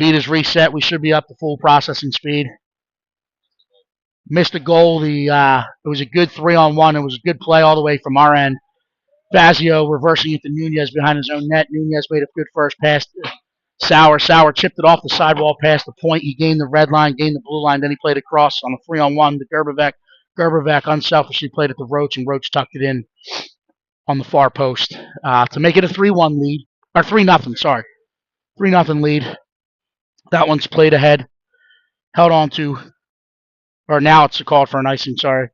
Beat is reset. We should be up to full processing speed. Missed a goal. It was a good 3-on-1. It was a good play all the way from our end. Fazio reversing it to Nunez behind his own net. Nunez made a good first pass. Sauer chipped it off the sidewall past the point. He gained the red line, gained the blue line. Then he played across on a 3-on-1 to Gerbervec. Gerbervec unselfishly played it to Roach, and Roach tucked it in on the far post to make it a 3-1 lead. Or 3-0, sorry. 3-0 lead. That one's played ahead. Held on to, or now it's called for an icing, sorry.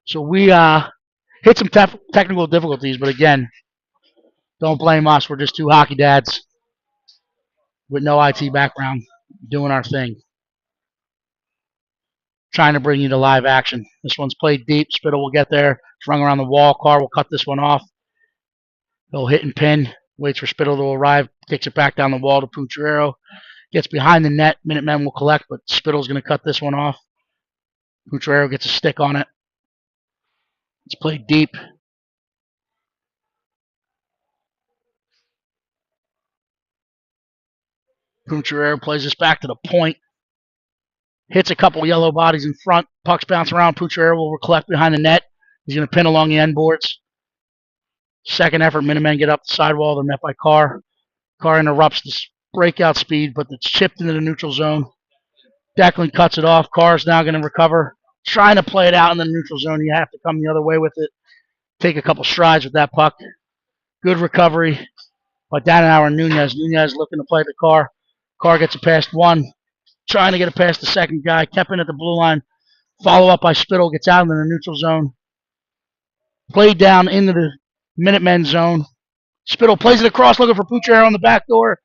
So we hit some technical difficulties, but again, don't blame us. We're just two hockey dads with no IT background doing our thing. Trying to bring you to live action. This one's played deep. Spittle will get there. Rung around the wall. Carr will cut this one off. He'll hit and pin. Waits for Spittle to arrive. Kicks it back down the wall to Pucciarero. Gets behind the net. Minutemen will collect, but Spittle's going to cut this one off. Pucciarero gets a stick on it. It's played deep. Pucciarero plays this back to the point. Hits a couple yellow bodies in front. Pucks bounce around. Pucciarero will collect behind the net. He's going to pin along the end boards. Second effort, Minutemen get up the sidewall. They're met by Carr. Carr interrupts this breakout speed, but it's chipped into the neutral zone. Declan cuts it off. Carr's now going to recover. Trying to play it out in the neutral zone. You have to come the other way with it. Take a couple strides with that puck. Good recovery by Dannenhauer and Nunez. Nunez looking to play the Carr. Carr gets it past one. Trying to get it past the second guy. Kept in at the blue line. Follow up by Spittle. Gets out in the neutral zone. Played down into the Minutemen zone. Spittle plays it across looking for Pucciarero on the back door.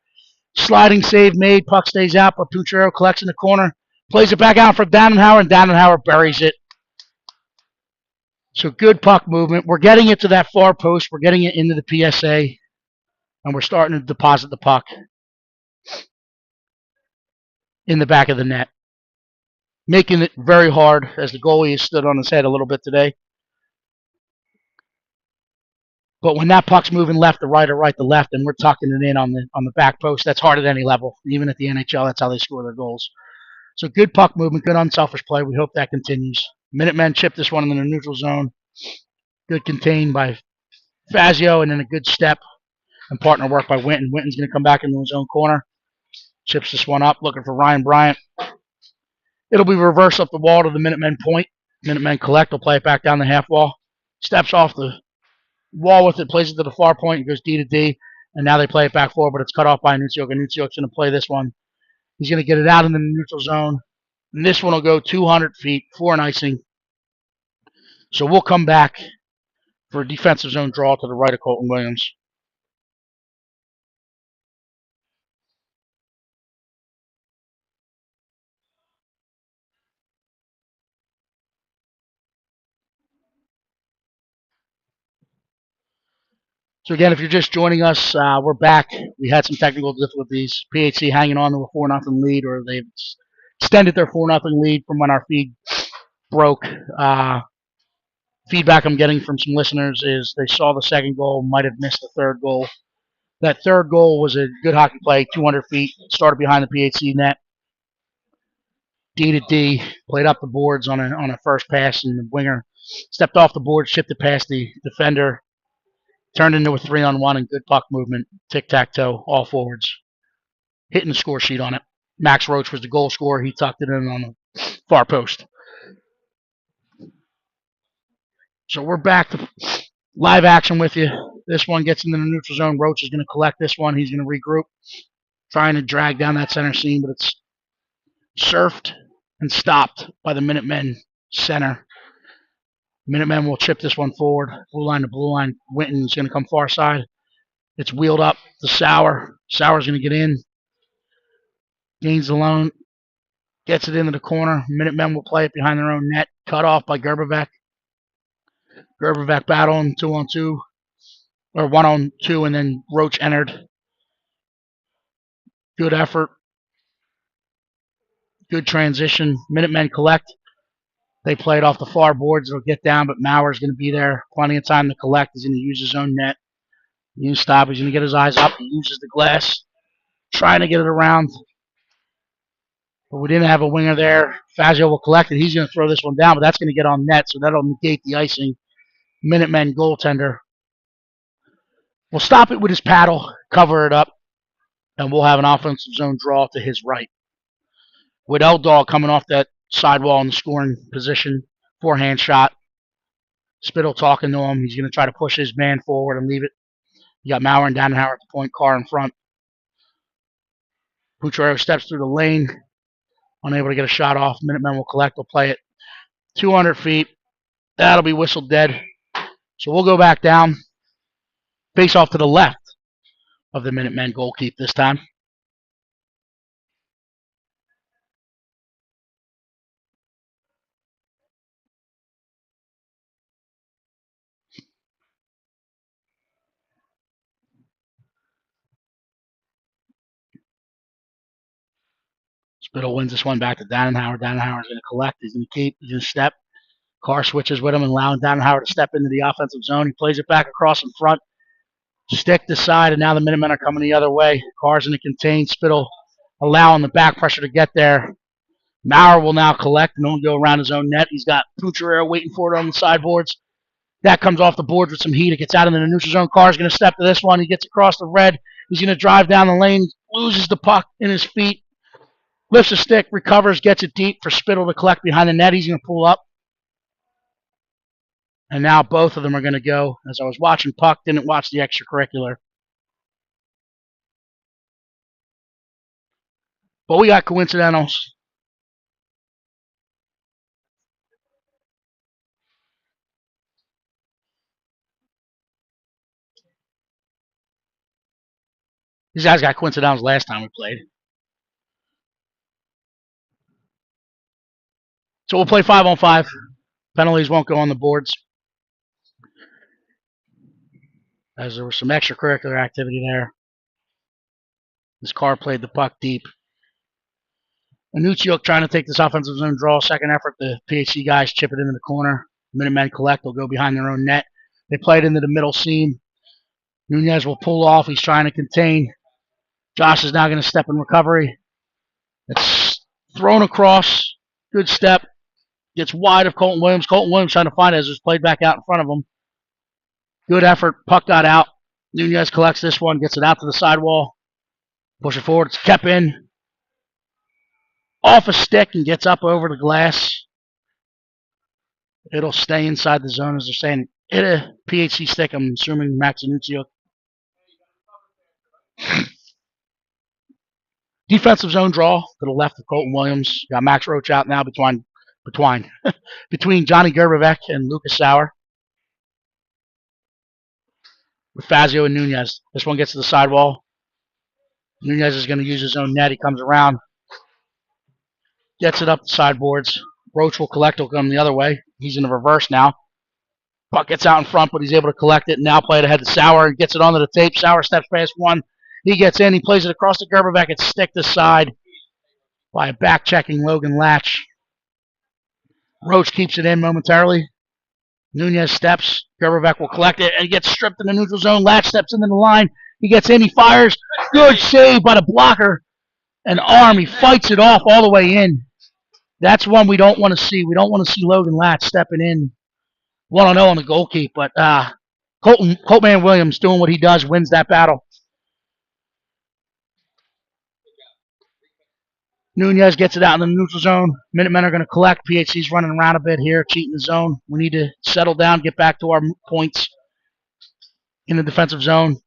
Sliding save made. Puck stays out, but Pucciarero collects in the corner. Plays it back out for Dannenhauer, and Dannenhauer buries it. So good puck movement. We're getting it to that far post. We're getting it into the PSA, and we're starting to deposit the puck in the back of the net. Making it very hard as the goalie has stood on his head a little bit today. But when that puck's moving left to right or right to left, and we're tucking it in on the back post, that's hard at any level. Even at the NHL, that's how they score their goals. So good puck movement, good unselfish play. We hope that continues. Minutemen chip this one in the neutral zone. Good contained by Fazio, and then a good step and partner work by Winton. Winton's going to come back into his own corner. Chips this one up, looking for Ryan Bryant. It'll be reversed up the wall to the Minutemen point. Minutemen collect. They'll play it back down the half wall. Steps off the wall with it, plays it to the far point, and goes D to D. And now they play it back forward, but it's cut off by Anucioc. Anucioc's going to play this one. He's going to get it out in the neutral zone. And this one will go 200 feet for an icing. So we'll come back for a defensive zone draw to the right of Colton Williams. So again, if you're just joining us, we're back. We had some technical difficulties. PHC hanging on to a 4-0 lead, or they've extended their 4-0 lead from when our feed broke. Feedback I'm getting from some listeners is they saw the second goal, might have missed the third goal. That third goal was a good hockey play, 200 feet, started behind the PHC net. D to D, played up the boards on a first pass, and the winger stepped off the board, shipped it past the defender, turned into a 3-on-1 and good puck movement, tic-tac-toe, all forwards. Hitting the score sheet on it. Max Roach was the goal scorer. He tucked it in on the far post. So we're back to live action with you. This one gets into the neutral zone. Roach is going to collect this one. He's going to regroup, trying to drag down that center seam, but it's surfed and stopped by the Minutemen center. Minutemen will chip this one forward. Blue line to blue line. Winton's going to come far side. It's wheeled up to Sauer. Sauer's going to get in. Gains the lone. Gets it into the corner. Minutemen will play it behind their own net. Cut off by Gerbervec. Gerbervec battling 2-on-2. Or 1-on-2, and then Roach entered. Good effort. Good transition. Minutemen collect. They play it off the far boards. It'll get down, but Mauer's going to be there. Plenty of time to collect. He's going to use his own net. You stop. He's going to get his eyes up. He uses the glass, trying to get it around. But we didn't have a winger there. Fazio will collect it. He's going to throw this one down, but that's going to get on net, so that'll negate the icing. Minutemen goaltender. We'll stop it with his paddle, cover it up, and we'll have an offensive zone draw to his right. With Eldog coming off that sidewall in the scoring position, forehand shot. Spittle talking to him. He's going to try to push his man forward and leave it. You got Mauer and Dannenhauer at the point, Carr in front. Pucciarello steps through the lane, unable to get a shot off. Minutemen will collect. They'll play it 200 feet. That'll be whistled dead. So we'll go back down. Face off to the left of the Minutemen goal keep this time. Spittle wins this one back to Dannenhauer. Dannenhauer's going to collect. He's going to keep. He's going to step. Carr switches with him and allowing Dannenhauer to step into the offensive zone. He plays it back across in front. Stick to side, and now the Minutemen are coming the other way. Carr's going to contain. Spittle allowing the back pressure to get there. Mauer will now collect and only go around his own net. He's got Pucciarello waiting for it on the sideboards. That comes off the boards with some heat. It gets out into the neutral zone. Carr's going to step to this one. He gets across the red. He's going to drive down the lane, loses the puck in his feet, lifts a stick, recovers, gets it deep for Spittle to collect behind the net. He's going to pull up. And now both of them are going to go. As I was watching puck, didn't watch the extracurricular. But we got coincidentals. These guys got coincidentals last time we played. So we'll play 5-on-5. Penalties won't go on the boards, as there was some extracurricular activity there. This Carr played the puck deep. Minutemen trying to take this offensive zone draw. Second effort, the PHC guys chip it into the corner. Minutemen collect. They'll go behind their own net. They play it into the middle seam. Nunez will pull off. He's trying to contain. Josh is now going to step in recovery. It's thrown across. Good step. Gets wide of Colton Williams. Colton Williams trying to find it as it's played back out in front of him. Good effort. Puck got out. Nunez collects this one. Gets it out to the sidewall. Push it forward. It's kept in. Off a stick and gets up over the glass. It'll stay inside the zone, as they're saying. Hit a PHC stick. I'm assuming Max Minutemen. Defensive zone draw to the left of Colton Williams. Got Max Roach out now between Johnny Gerbevec and Lucas Sauer. With Fazio and Nunez. This one gets to the sidewall. Nunez is going to use his own net. He comes around. Gets it up the sideboards. Roach will collect. He'll come the other way. He's in the reverse now. Puck gets out in front, but he's able to collect it. Now play it ahead to Sauer and gets it onto the tape. Sauer steps past one. He gets in. He plays it across the Gerbevec. It's stick to side by a back-checking Logan Latch. Roach keeps it in momentarily. Nunez steps. Gerbevec will collect it, and he gets stripped in the neutral zone. Latch steps into the line. He gets in. He fires. Good save by the blocker. An arm. He fights it off all the way in. That's one we don't want to see. We don't want to see Logan Latch stepping in 1-0 on the goal keep. But Coltman Williams doing what he does, wins that battle. Nunez gets it out in the neutral zone. Minutemen are going to collect. PHC's running around a bit here, cheating the zone. We need to settle down, get back to our points in the defensive zone.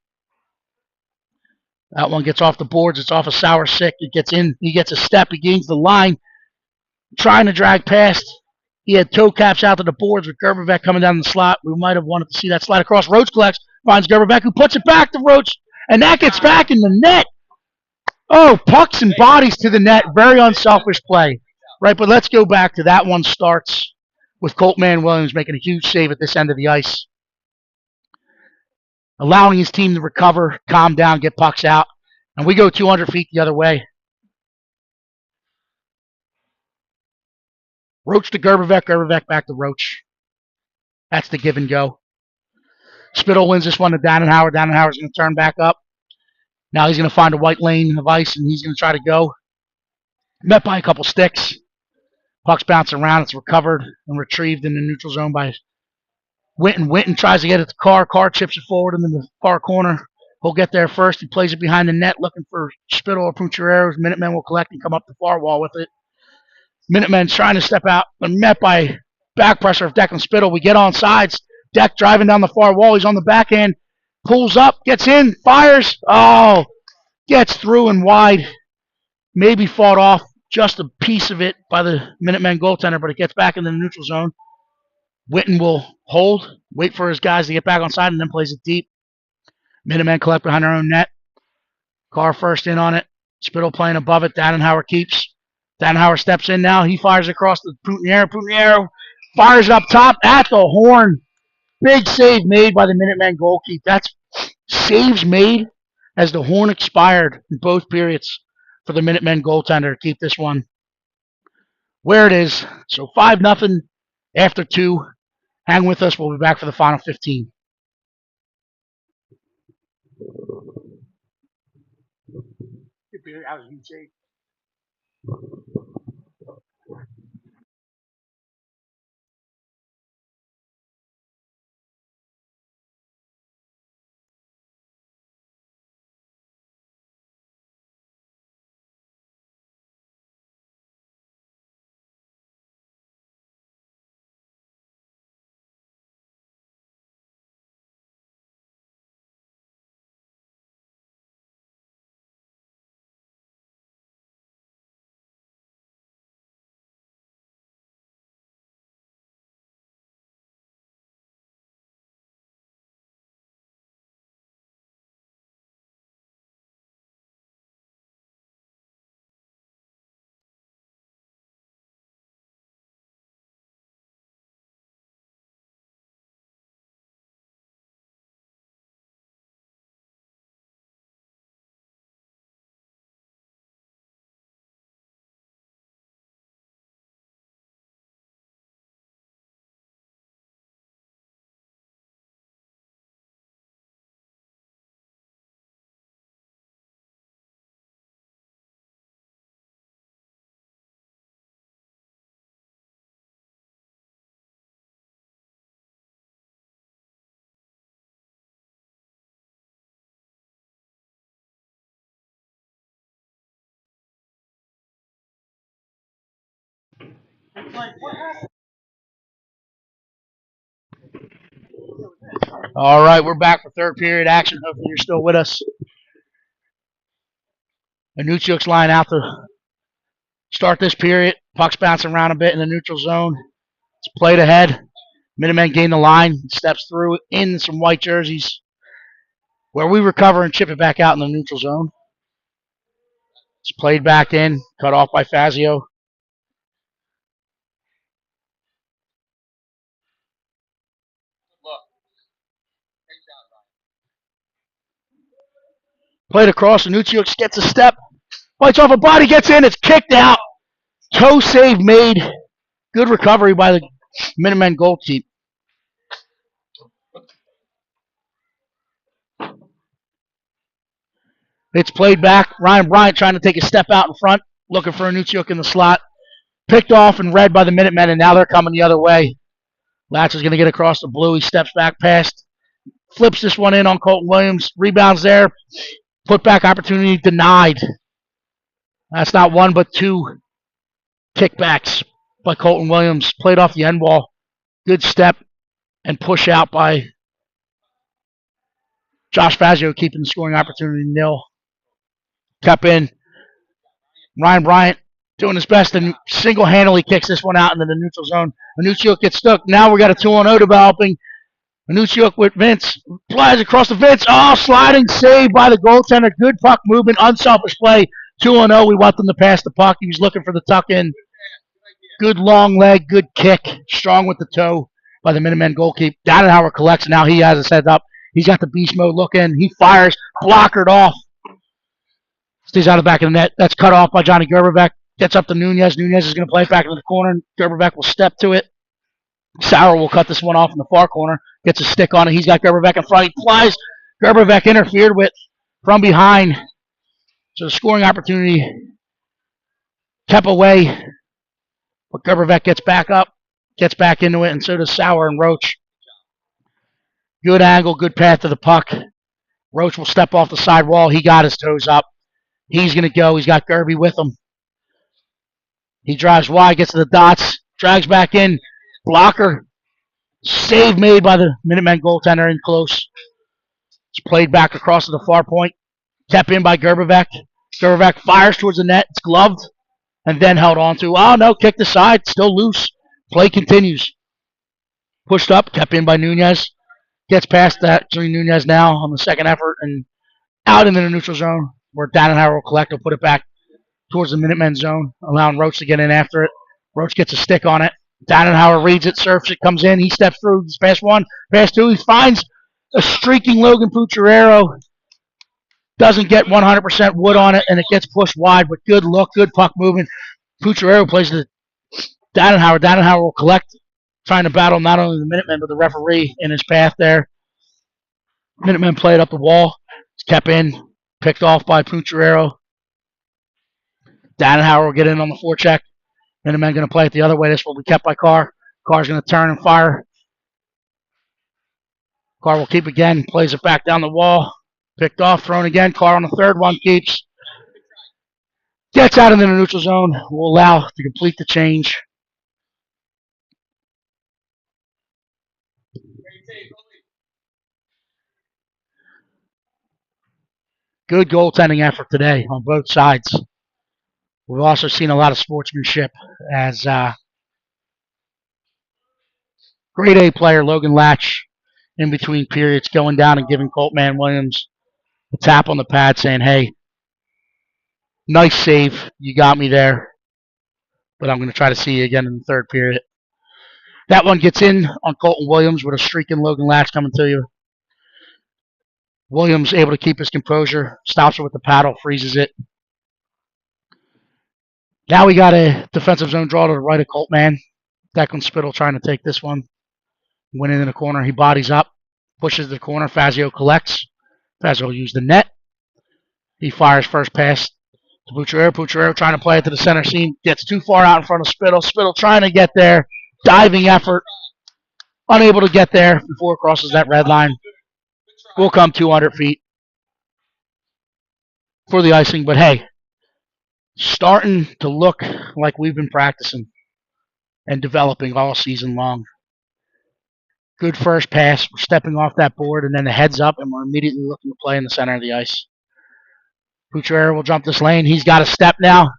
That one gets off the boards. It's off a Sauer sick. It gets in. He gets a step. He gains the line. Trying to drag past. He had toe caps out to the boards with Gerbevec coming down the slot. We might have wanted to see that slide across. Roach collects, finds Gerbevec, who puts it back to Roach, and that gets back in the net. Oh, pucks and bodies to the net. Very unselfish play. Right, but let's go back to that one. Starts with Coltman Williams making a huge save at this end of the ice. Allowing his team to recover, calm down, get pucks out. And we go 200 feet the other way. Roach to Gerbevec, Gerbevec back to Roach. That's the give and go. Spittle wins this one to Dannenhauer. Dannenhauer's going to turn back up. Now he's going to find a white lane of ice, and he's going to try to go. Met by a couple sticks. Puck's bouncing around. It's recovered and retrieved in the neutral zone by Winton. Winton tries to get it to Carr. Carr chips it forward into the far corner. He'll get there first. He plays it behind the net looking for Spittle or Puchereros. Minutemen will collect and come up the far wall with it. Minutemen's trying to step out, but met by back pressure of Declan Spittle. We get on sides. Deck driving down the far wall. He's on the backhand. Pulls up, gets in, fires. Oh, gets through and wide. Maybe fought off just a piece of it by the Minutemen goaltender, but it gets back in the neutral zone. Winton will hold, wait for his guys to get back on side, and then plays it deep. Minutemen collect behind their own net. Carr first in on it. Spittle playing above it. Dannenhauer keeps. Dannenhauer steps in now. He fires across the Putinero. Putinero fires up top at the horn. Big save made by the Minutemen goalkeeper. That's saves made as the horn expired in both periods for the Minutemen goaltender to keep this one where it is. So 5-0 after 2. Hang with us. We'll be back for the final 15. All right, we're back for third period action. Hopefully you're still with us. Anuchuk's line out to start this period. Puck's bouncing around a bit in the neutral zone. It's played ahead. Minutemen gain the line. Steps through in some white jerseys where we recover and chip it back out in the neutral zone. It's played back in. Cut off by Fazio. Played across. Anuchuk gets a step. Fights off a body. Gets in. It's kicked out. Toe save made. Good recovery by the Minutemen goalkeeper. It's played back. Ryan Bryant trying to take a step out in front, looking for Anuchuk in the slot. Picked off and read by the Minutemen, and now they're coming the other way. Latch is going to get across the blue. He steps back past. Flips this one in on Colton Williams. Rebounds there. Put back opportunity denied. That's not one but two kickbacks by Colton Williams. Played off the end wall. Good step and push out by Josh Fazio, keeping the scoring opportunity nil. Kept in. Ryan Bryant doing his best and single-handedly kicks this one out into the neutral zone. Anuchuk gets stuck. Now we got a 2-on-0 developing. Anuchuk with Vince. Flies across the Vince. Oh, sliding save by the goaltender. Good puck movement. Unselfish play. 2-0. We want them to pass the puck. He was looking for the tuck in. Good long leg. Good kick. Strong with the toe by the Minutemen goalkeeper. Dannenhauer collects. Now he has his head up. He's got the beast mode look in. He fires. Blockered off. Stays out of the back of the net. That's cut off by Johnny Gerbevec. Gets up to Nunez. Nunez is going to play it back into the corner. Gerberbeck will step to it. Sauer will cut this one off in the far corner. Gets a stick on it. He's got Gerberbeck in front. He flies. Gerberbeck interfered with from behind. So the scoring opportunity kept away. But Gerberbeck gets back up, gets back into it, and so does Sauer and Roach. Good angle, good path to the puck. Roach will step off the side wall. He got his toes up. He's going to go. He's got Gerby with him. He drives wide, gets to the dots, drags back in. Blocker. Save made by the Minutemen goaltender in close. It's played back across to the far point. Kept in by Gerberbeck. Gerberbeck fires towards the net. It's gloved and then held on to. Oh, no, kicked aside. Still loose. Play continues. Pushed up, kept in by Nunez. Gets past that. Nunez now on the second effort and out into the neutral zone where Dannenhauer will collect. He'll put it back towards the Minutemen zone, allowing Roach to get in after it. Roach gets a stick on it. Dannenhauer reads it, surfs it, comes in. He steps through. He's past one, past two. He finds a streaking Logan Pucciarero. Doesn't get 100% wood on it, and it gets pushed wide, but good look, good puck movement. Pucciarero plays to Dannenhauer. Dannenhauer will collect, trying to battle not only the Minutemen, but the referee in his path there. Minutemen played up the wall. It's kept in, picked off by Pucciarero. Dannenhauer will get in on the forecheck. Minutemen going to play it the other way. This will be kept by Carr. Carr's going to turn and fire. Carr will keep again, plays it back down the wall. Picked off, thrown again. Carr on the third one, keeps. Gets out into the neutral zone. Will allow to complete the change. Good goaltending effort today on both sides. We've also seen a lot of sportsmanship as grade A player Logan Latch in between periods going down and giving Coltman Williams a tap on the pad saying, hey, nice save. You got me there. But I'm going to try to see you again in the third period. That one gets in on Colton Williams with a streaking Logan Latch coming to you. Williams able to keep his composure, stops it with the paddle, freezes it. Now we got a defensive zone draw to the right of Coltman. Declan Spittle trying to take this one. Went in the corner. He bodies up, pushes the corner. Fazio collects. Fazio will use the net. He fires first pass to Pucciarero. Pucciarero trying to play it to the center seam. Gets too far out in front of Spittle. Spittle trying to get there. Diving effort. Unable to get there before it crosses that red line. Will come 200 feet for the icing. But hey, starting to look like we've been practicing and developing all season long. Good first pass. We're stepping off that board and then the heads up, and we're immediately looking to play in the center of the ice. Pucciarero will jump this lane. He's got a step now.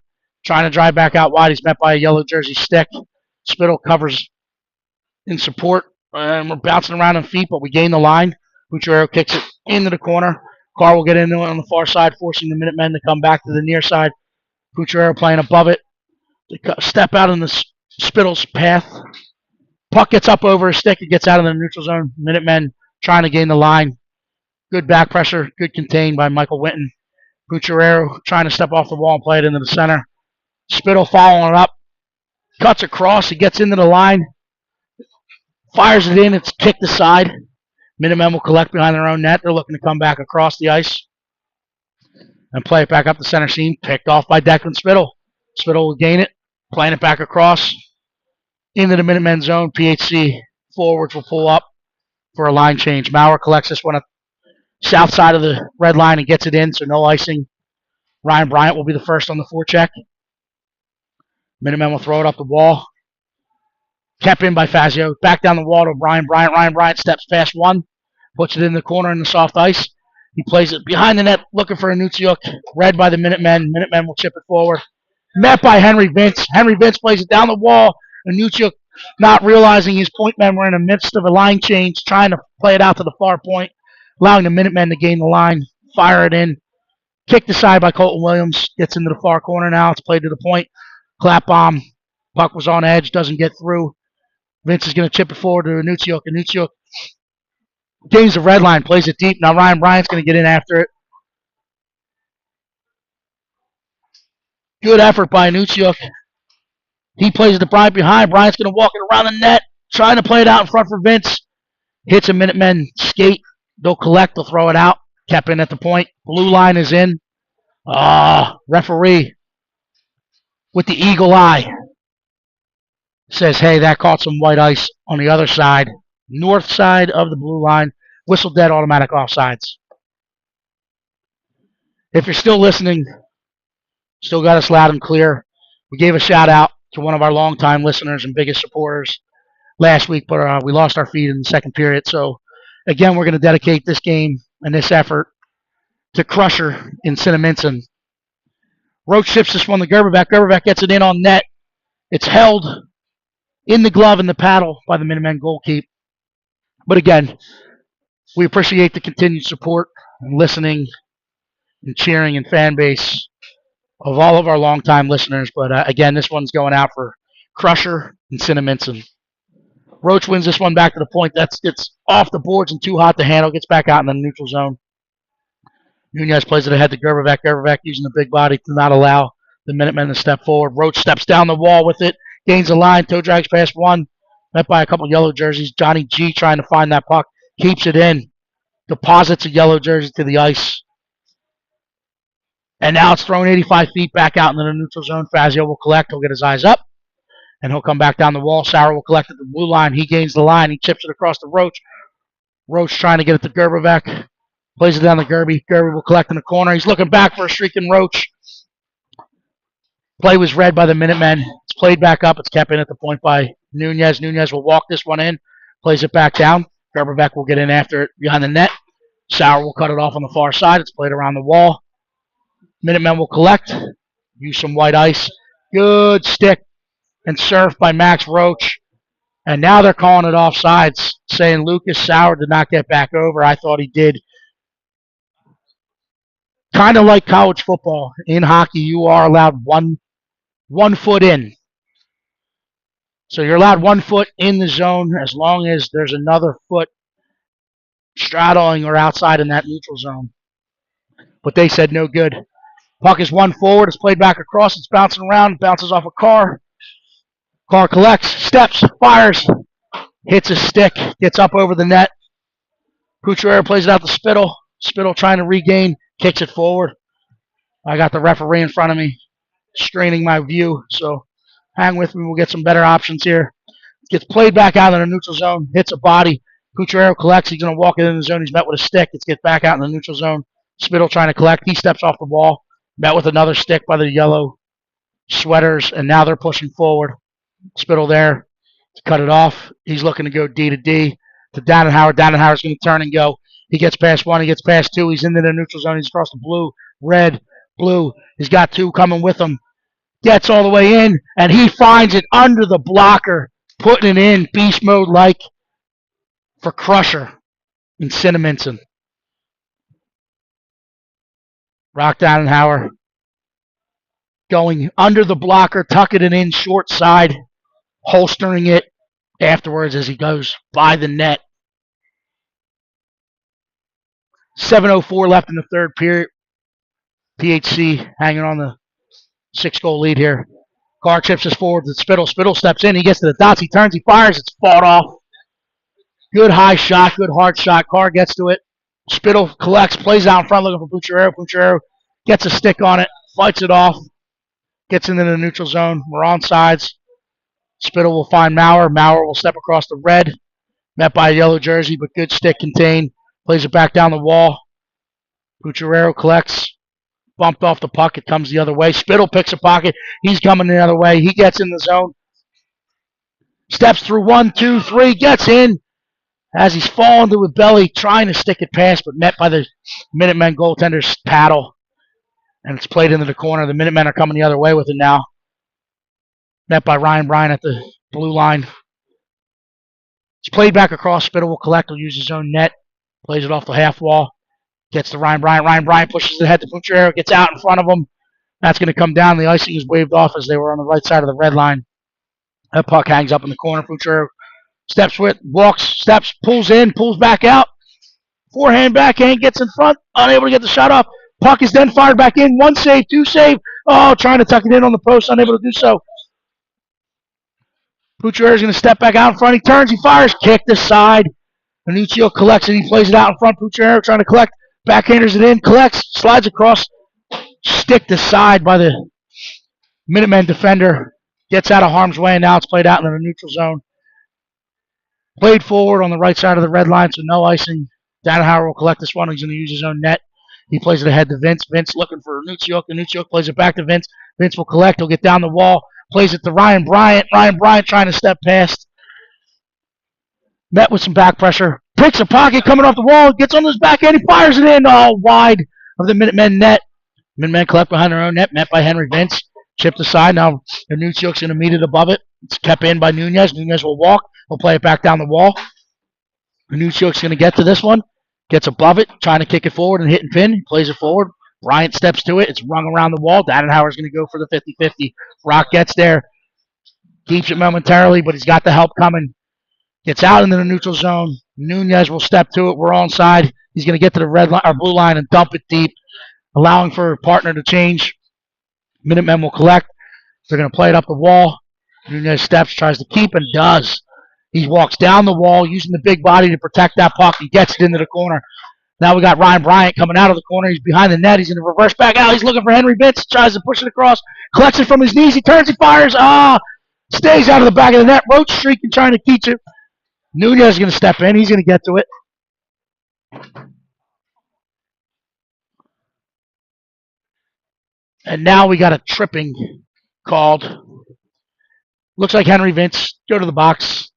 Trying to drive back out wide. He's met by a yellow jersey stick. Spittle covers in support. And we're bouncing around on feet, but we gain the line. Pucciarero kicks it into the corner. Carr will get into it on the far side, forcing the Minutemen to come back to the near side. Pucciarero playing above it. They step out in the Spittle's path. Puck gets up over his stick. It gets out of the neutral zone. Minutemen trying to gain the line. Good back pressure. Good contained by Michael Winton. Pucciarero trying to step off the wall and play it into the center. Spittle following it up. Cuts across. He gets into the line. Fires it in. It's kicked aside. Minutemen will collect behind their own net. They're looking to come back across the ice and play it back up the center seam. Picked off by Declan Spittle. Spittle will gain it. Playing it back across into the Minutemen zone. PHC forwards will pull up for a line change. Maurer collects this one at south side of the red line and gets it in, so no icing. Ryan Bryant will be the first on the forecheck. Minutemen will throw it up the wall. Kept in by Fazio. Back down the wall to Ryan Bryant. Ryan Bryant steps past one. Puts it in the corner in the soft ice. He plays it behind the net looking for Anutsiuk. Read by the Minutemen. Minutemen will chip it forward. Met by Henry Vince. Henry Vince plays it down the wall. Anutsiuk, not realizing his point men were in the midst of a line change, trying to play it out to the far point, allowing the Minutemen to gain the line, fire it in. Kicked aside by Colton Williams. Gets into the far corner now. It's played to the point. Clap bomb. Puck was on edge. Doesn't get through. Vince is going to chip it forward to Anutsiuk. Anutsiuk gains the red line. Plays it deep. Now Ryan Bryant's going to get in after it. Good effort by Anunciuk. He plays it to Bryant behind. Bryant's going to walk it around the net, trying to play it out in front for Vince. Hits a Minutemen skate. They'll collect. They'll throw it out. Kept in at the point. Blue line is in. Referee with the eagle eye says, hey, that caught some white ice on the other side, north side of the blue line. Whistle dead, automatic offsides. If you're still listening, still got us loud and clear. We gave a shout out to one of our longtime listeners and biggest supporters last week, but we lost our feed in the second period. So, again, we're going to dedicate this game and this effort to Crusher in Cinnamon. Roach ships this one to Gerberbeck. Gerberbeck gets it in on net. It's held in the glove and the paddle by the Minutemen goalkeeper. But again, we appreciate the continued support and listening and cheering and fan base of all of our longtime listeners. But again, this one's going out for Crusher and Cinnamon. Roach wins this one back to the point. It's off the boards and too hot to handle. Gets back out in the neutral zone. Nunez plays it ahead to Gerberbeck. Gerberbeck using the big body to not allow the Minutemen to step forward. Roach steps down the wall with it. Gains the line. Toe drags past one. Met by a couple yellow jerseys. Johnny G trying to find that puck. Keeps it in. Deposits a yellow jersey to the ice. And now it's thrown 85 feet back out into the neutral zone. Fazio will collect. He'll get his eyes up. And he'll come back down the wall. Sauer will collect at the blue line. He gains the line. He chips it across the Roach. Roach trying to get it to Gerberbeck. Plays it down to Gerby. Gerby will collect in the corner. He's looking back for a streaking Roach. Play was read by the Minutemen. It's played back up. It's kept in at the point by Nunez. Nunez will walk this one in. Plays it back down. Gerberbeck will get in after it behind the net. Sauer will cut it off on the far side. It's played around the wall. Minutemen will collect. Use some white ice. Good stick and surf by Max Roach. And now they're calling it offsides, saying Lucas Sauer did not get back over. I thought he did. Kind of like college football. In hockey, you are allowed one foot in. So you're allowed 1 foot in the zone as long as there's another foot straddling or outside in that neutral zone. But they said no good. Puck is one forward. It's played back across. It's bouncing around. Bounces off a car. Car collects. Steps. Fires. Hits a stick. Gets up over the net. Pucciarello plays it out to Spittle. Spittle trying to regain. Kicks it forward. I got the referee in front of me, straining my view. So hang with me. We'll get some better options here. Gets played back out in the neutral zone. Hits a body. Pucciarello collects. He's going to walk it in the zone. He's met with a stick. It's get back out in the neutral zone. Spittle trying to collect. He steps off the wall. Met with another stick by the yellow sweaters. And now they're pushing forward. Spittle there to cut it off. He's looking to go D to D to Dannenhauer. Dannenhauer's going to turn and go. He gets past one. He gets past two. He's into the neutral zone. He's across the blue, red, blue. He's got two coming with him. Gets all the way in, and he finds it under the blocker, putting it in beast mode like for Crusher in Cinnamon. Rock Dannenhauer going under the blocker, tucking it in short side, holstering it afterwards as he goes by the net. 7:04 left in the third period. PHC hanging on the 6-goal lead here. Carr chips us forward to Spittle. Spittle steps in. He gets to the dots. He turns. He fires. It's fought off. Good high shot. Good hard shot. Carr gets to it. Spittle collects. Plays out in front looking for Pucciarello. Pucciarello gets a stick on it. Fights it off. Gets into the neutral zone. We're on sides. Spittle will find Maurer. Maurer will step across the red. Met by a yellow jersey, but good stick contained. Plays it back down the wall. Pucciarello collects. Bumped off the puck. It comes the other way. Spittle picks a pocket. He's coming the other way. He gets in the zone. Steps through 1, 2, 3. Gets in as he's falling to his belly, trying to stick it past, but met by the Minutemen goaltender's paddle. And it's played into the corner. The Minutemen are coming the other way with it now. Met by Ryan Bryan at the blue line. It's played back across. Spittle will collect. He'll use his own net. Plays it off the half wall. Gets to Ryan Bryan. Ryan Bryan pushes it ahead to Pucciarello. Gets out in front of him. That's going to come down. The icing is waved off as they were on the right side of the red line. That puck hangs up in the corner. Pucciarello steps with, walks, steps, pulls in, pulls back out. Forehand, backhand, gets in front. Unable to get the shot off. Puck is then fired back in. One save, two save. Oh, trying to tuck it in on the post, unable to do so. Pucciarelli is going to step back out in front. He turns, he fires, kicked aside. Minuccio collects it. He plays it out in front. Pucciarelli trying to collect. Backhanders it in, collects, slides across. Sticked aside by the Minutemen defender. Gets out of harm's way, and now it's played out in the neutral zone. Played forward on the right side of the red line, so no icing. Dannenhauer will collect this one. He's going to use his own net. He plays it ahead to Vince. Vince looking for Nuccio. Nuccio plays it back to Vince. Vince will collect. He'll get down the wall. Plays it to Ryan Bryant. Ryan Bryant trying to step past. Met with some back pressure. Picks a pocket coming off the wall. Gets on his backhand. He fires it in. Oh, wide of the Minutemen net. Minutemen collect behind their own net. Met by Henry Vince. Chipped aside. Now Nuccio's going to meet it above it. It's kept in by Nunez. Nunez will walk. He'll play it back down the wall. Nuccio's going to get to this one. Gets above it. Trying to kick it forward and hit and pin. He plays it forward. Bryant steps to it. It's rung around the wall. Dannenhauer's going to go for the 50-50. Rock gets there. Keeps it momentarily, but he's got the help coming. Gets out into the neutral zone. Nunez will step to it. We're all inside. He's going to get to the red line or blue line and dump it deep, allowing for a partner to change. Minutemen will collect. They're going to play it up the wall. Nunez steps, tries to keep, and does. He walks down the wall, using the big body to protect that puck. He gets it into the corner. Now we got Ryan Bryant coming out of the corner. He's behind the net. He's going to reverse back out. He's looking for Henry Vince. Tries to push it across. Collects it from his knees. He turns. He fires. Stays out of the back of the net. Roach streaking, trying to keep it. Nunez is going to step in. He's going to get to it. And now we got a tripping called. Looks like Henry Vince. Go to the box.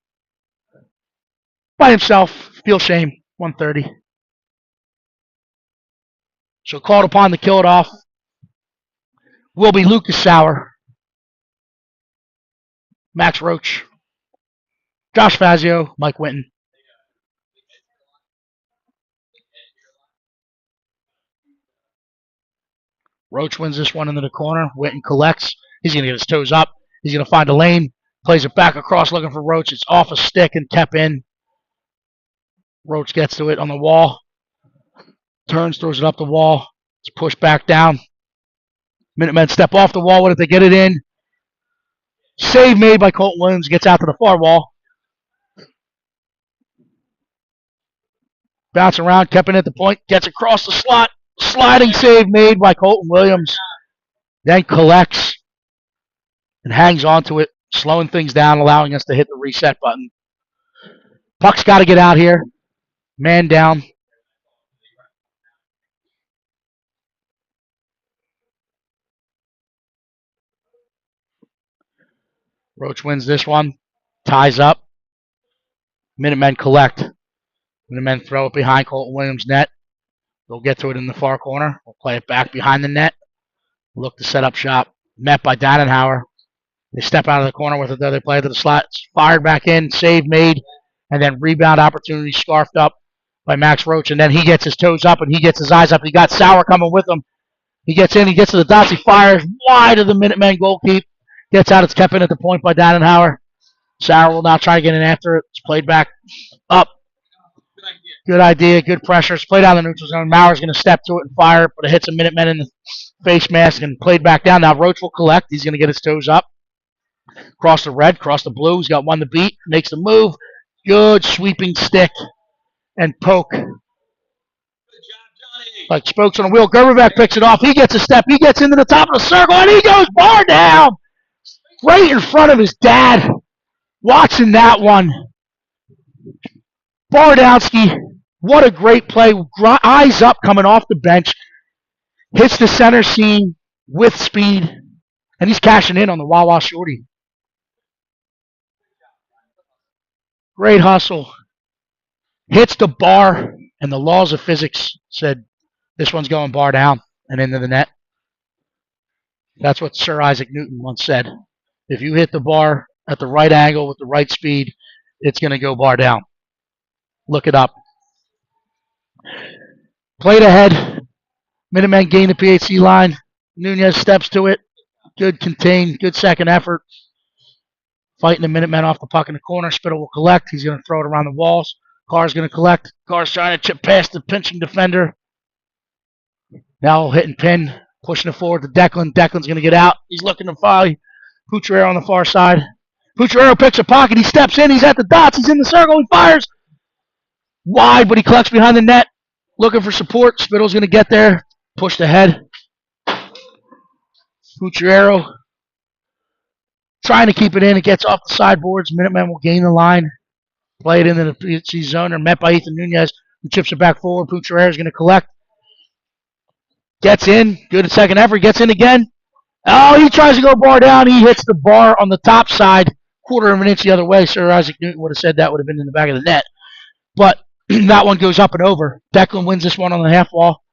By himself. Feel shame. 130. So called upon to kill it off will be Lucas Sauer, Max Roach, Josh Fazio, Mike Winton. Roach wins this one into the corner. Winton collects. He's going to get his toes up. He's going to find a lane. Plays it back across looking for Roach. It's off a stick and kept in. Roach gets to it on the wall. Turns, throws it up the wall. It's pushed back down. Minutemen step off the wall with it. They get it in. Save made by Colton Williams. Gets out to the far wall. Bounce around. Kept in at the point. Gets across the slot. Sliding save made by Colton Williams. Then collects and hangs onto it, slowing things down, allowing us to hit the reset button. Puck's got to get out here. Man down. Roach wins this one. Ties up. Minutemen collect. Minutemen throw it behind Colton Williams' net. They'll get to it in the far corner. We'll play it back behind the net. Look to set up shop. Met by Dannenhauer. They step out of the corner with it. They play to the slot. It's fired back in. Save made. And then rebound opportunity scarfed up by Max Roach. And then he gets his toes up and he gets his eyes up. He got Sauer coming with him. He gets in. He gets to the dots. He fires wide of the Minutemen goalkeeper. Gets out. It's kept in at the point by Dannenhauer. Sauer will now try to get in after it. It's played back up. Good idea. Good pressure. It's played out in the neutral zone. Mauer's going to step to it and fire it, but it hits a Minutemen in the face mask and played back down. Now Roach will collect. He's going to get his toes up. Cross the red, cross the blue. He's got one to beat. Makes the move. Good sweeping stick and poke. Like spokes on a wheel. Gerberbeck picks it off. He gets a step. He gets into the top of the circle, and he goes bar down. Right in front of his dad. Watching that one. Bardowski, what a great play. Eyes up coming off the bench. Hits the center seam with speed. And he's cashing in on the Wawa Shorty. Great hustle. Hits the bar, and the laws of physics said this one's going bar down and into the net. That's what Sir Isaac Newton once said. If you hit the bar at the right angle with the right speed, it's going to go bar down. Look it up. Played ahead. Minutemen gain the PHC line. Nunez steps to it. Good contain. Good second effort. Fighting the Minutemen off the puck in the corner. Spittle will collect. He's going to throw it around the walls. Carr's going to collect. Carr's trying to chip past the pinching defender. Now hitting pin, pushing it forward to Declan. Declan's going to get out. He's looking to follow Pucciarero on the far side. Pucciarero picks a pocket. He steps in. He's at the dots. He's in the circle. He fires wide, but he collects behind the net. Looking for support. Spittle's going to get there. Pushed ahead. Pucciarero trying to keep it in. It gets off the sideboards. Minutemen will gain the line. Play it into the PHC zone. They're met by Ethan Nunez, who chips it back forward. Pucciarero's going to collect. Gets in. Good second effort. Gets in again. Oh, he tries to go bar down. He hits the bar on the top side, quarter of an inch the other way. Sir Isaac Newton would have said that would have been in the back of the net. But that one goes up and over. Declan wins this one on the half wall.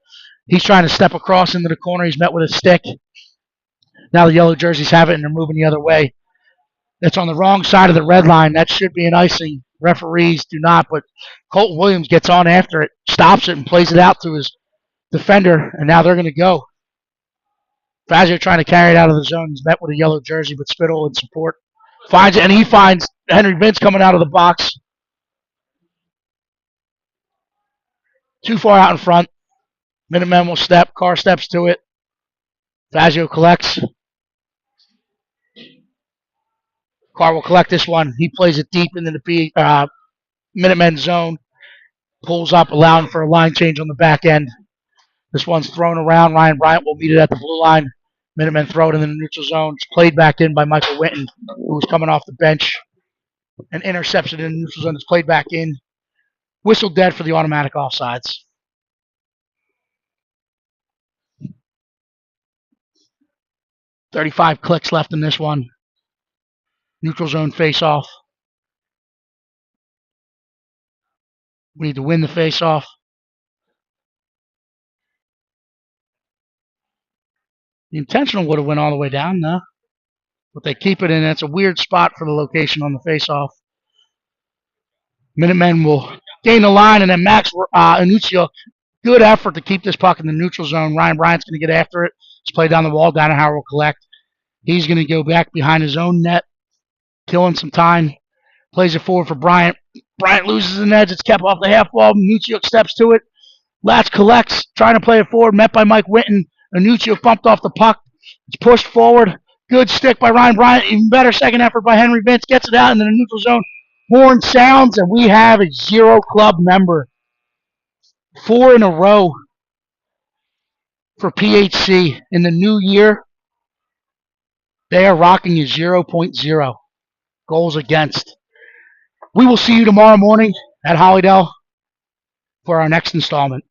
He's trying to step across into the corner. He's met with a stick. Now the yellow jerseys have it, and they're moving the other way. It's on the wrong side of the red line. That should be an icing. Referees do not, but Colton Williams gets on after it, stops it, and plays it out to his defender, and now they're going to go. Fazio trying to carry it out of the zone. He's met with a yellow jersey, but Spittle in support. Finds it, and he finds Henry Vince coming out of the box. Too far out in front. Minutemen will step. Carr steps to it. Fazio collects. Carr will collect this one. He plays it deep into the Minutemen zone. Pulls up, allowing for a line change on the back end. This one's thrown around. Ryan Bryant will meet it at the blue line. Minutemen throw it in the neutral zone. It's played back in by Michael Witten, who was coming off the bench. An interception in the neutral zone. It's played back in. Whistle dead for the automatic offsides. .35 clicks left in this one. Neutral zone face-off. We need to win the face-off. The intentional would have went all the way down, though. But they keep it in. It's a weird spot for the location on the face-off. Minutemen will gain the line, and then Max Anuccio, good effort to keep this puck in the neutral zone. Ryan Bryant's going to get after it. Just play down the wall. Danaher will collect. He's going to go back behind his own net, killing some time. Plays it forward for Bryant. Bryant loses an edge. It's kept off the half wall. Anuccio steps to it. Latch collects, trying to play it forward. Met by Mike Witten. Anuccio bumped off the puck. It's pushed forward. Good stick by Ryan Bryant. Even better second effort by Henry Vince. Gets it out into the neutral zone. Horn sounds, and we have a Zero Club member. 4 in a row for PHC. In the new year, they are rocking a 0.0 goals against. We will see you tomorrow morning at Hollydale for our next installment.